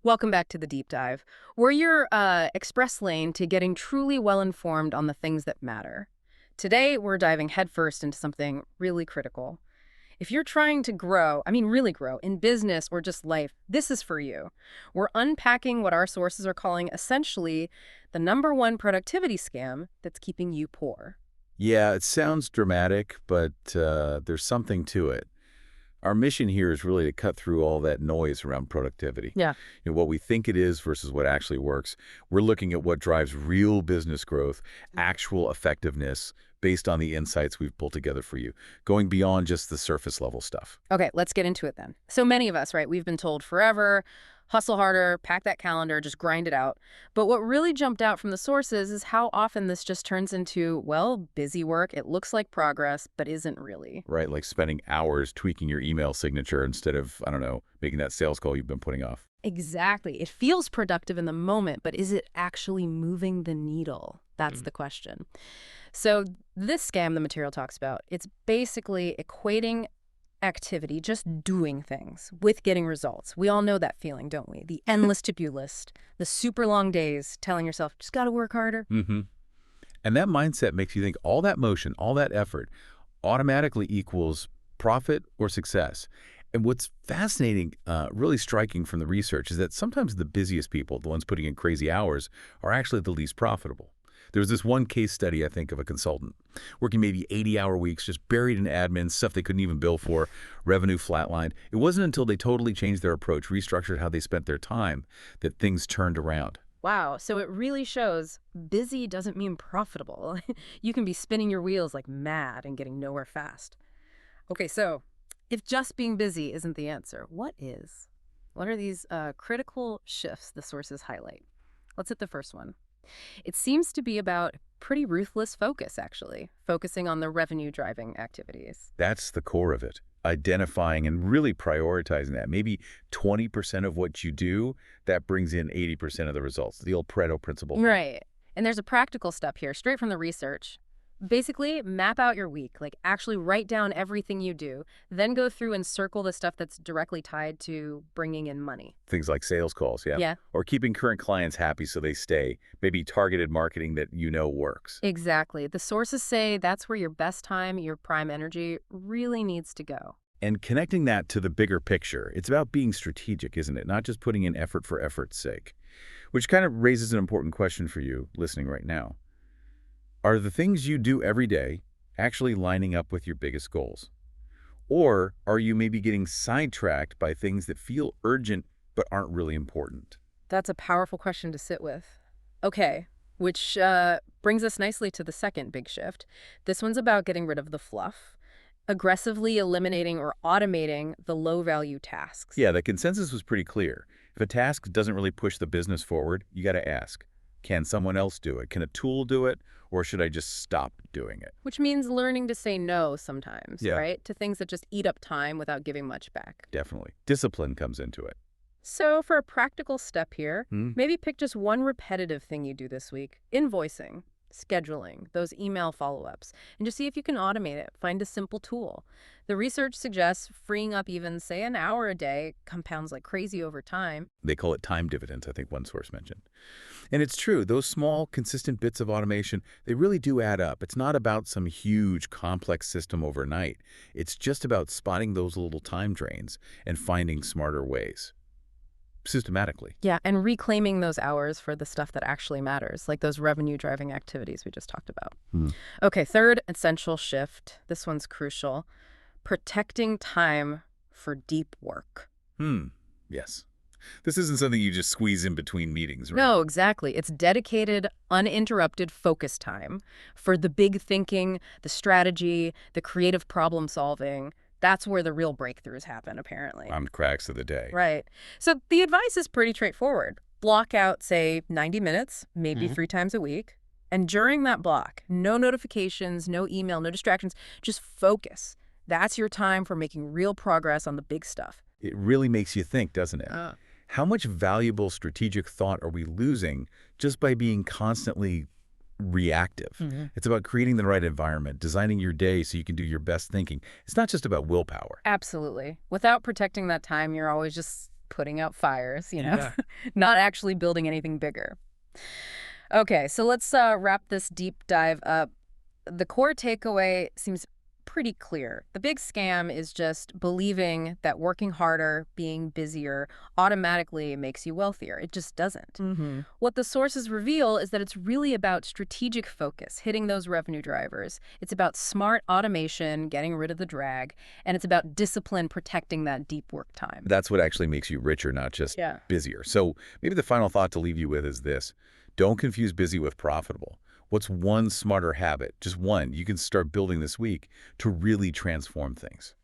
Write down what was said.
Welcome back to the deep dive. We're your express lane to getting truly well-informed on the things that matter. Today, we're diving headfirst into something really critical. If you're trying to grow, really grow, in business or just life, this is for you. We're unpacking what our sources are calling essentially the #1 productivity scam that's keeping you poor. Yeah, it sounds dramatic, but there's something to it. Our mission here is really to cut through all that noise around productivity. Yeah. What we think it is versus what actually works. We're looking at what drives real business growth, actual effectiveness, based on the insights we've pulled together for you, going beyond just the surface level stuff. Okay, let's get into it then. So many of us, right, we've been told forever, hustle harder, pack that calendar, just grind it out. But what really jumped out from the sources is how often this just turns into, well, busy work. It looks like progress, but isn't really. Right, like spending hours tweaking your email signature instead of, I don't know, making that sales call you've been putting off. Exactly. It feels productive in the moment, but is it actually moving the needle? That's Mm. the question. So this scam the material talks about, it's basically equating activity, just doing things, with getting results. We all know that feeling, don't we? The endless to-do list, the super long days, telling yourself, just gotta work harder. Mm-hmm. And that mindset makes you think all that motion, all that effort automatically equals profit or success. And what's fascinating, really striking from the research is that sometimes the busiest people, the ones putting in crazy hours, are actually the least profitable. There was this one case study, I think, of a consultant working maybe 80-hour weeks, just buried in admin, stuff they couldn't even bill for, revenue flatlined. It wasn't until they totally changed their approach, restructured how they spent their time, that things turned around. Wow, so it really shows busy doesn't mean profitable. You can be spinning your wheels like mad and getting nowhere fast. Okay, so if just being busy isn't the answer, what is? What are these critical shifts the sources highlight? Let's hit the first one. It seems to be about pretty ruthless focus, actually, focusing on the revenue-driving activities. That's the core of it. Identifying and really prioritizing that. Maybe 20% of what you do, that brings in 80% of the results. The old Pareto principle. Right. And there's a practical step here, straight from the research. Basically, map out your week, like actually write down everything you do, then go through and circle the stuff that's directly tied to bringing in money. Things like sales calls, yeah. Yeah. Or keeping current clients happy so they stay. Maybe targeted marketing that you know works. Exactly. The sources say that's where your best time, your prime energy, really needs to go. And connecting that to the bigger picture, it's about being strategic, isn't it? Not just putting in effort for effort's sake. Which kind of raises an important question for you listening right now. Are the things you do every day actually lining up with your biggest goals? Or are you maybe getting sidetracked by things that feel urgent but aren't really important? That's a powerful question to sit with. Okay, which brings us nicely to the second big shift. This one's about getting rid of the fluff, aggressively eliminating or automating the low-value tasks. Yeah, the consensus was pretty clear. If a task doesn't really push the business forward, you got to ask, can someone else do it? Can a tool do it? Or should I just stop doing it? Which means learning to say no sometimes, Yeah. right? To things that just eat up time without giving much back. Definitely. Discipline comes into it. So for a practical step here, Hmm? maybe pick just one repetitive thing you do this week. Invoicing, scheduling, those email follow-ups, and just see if you can automate it. Find a simple tool. The research suggests freeing up even, say, an hour a day compounds like crazy over time. They call it time dividends, I think one source mentioned. And it's true, those small, consistent bits of automation, they really do add up. It's not about some huge, complex system overnight. It's just about spotting those little time drains and finding smarter ways. Systematically. Yeah, and reclaiming those hours for the stuff that actually matters, like those revenue-driving activities we just talked about. Hmm. Okay, third essential shift. This one's crucial. Protecting time for deep work. Yes. This isn't something you just squeeze in between meetings, right? No, exactly. It's dedicated, uninterrupted focus time for the big thinking, the strategy, the creative problem solving. That's where the real breakthroughs happen, apparently. On the cracks of the day. Right. So the advice is pretty straightforward. Block out, say, 90 minutes, maybe 3 times a week. And during that block, no notifications, no email, no distractions, just focus. That's your time for making real progress on the big stuff. It really makes you think, doesn't it? How much valuable strategic thought are we losing just by being constantly reactive? It's about creating the right environment, designing your day so you can do your best thinking. It's not just about willpower. Absolutely. Without protecting that time, you're always just putting out fires, Yeah. not actually building anything bigger. Okay, so let's wrap this deep dive up. The core takeaway seems pretty clear. The big scam is just believing that working harder, being busier, automatically makes you wealthier. It just doesn't. Mm-hmm. What the sources reveal is that it's really about strategic focus, hitting those revenue drivers. It's about smart automation, getting rid of the drag, and it's about discipline protecting that deep work time. That's what actually makes you richer, not just Yeah. busier. So maybe the final thought to leave you with is this. Don't confuse busy with profitable. What's one smarter habit, just one, you can start building this week to really transform things?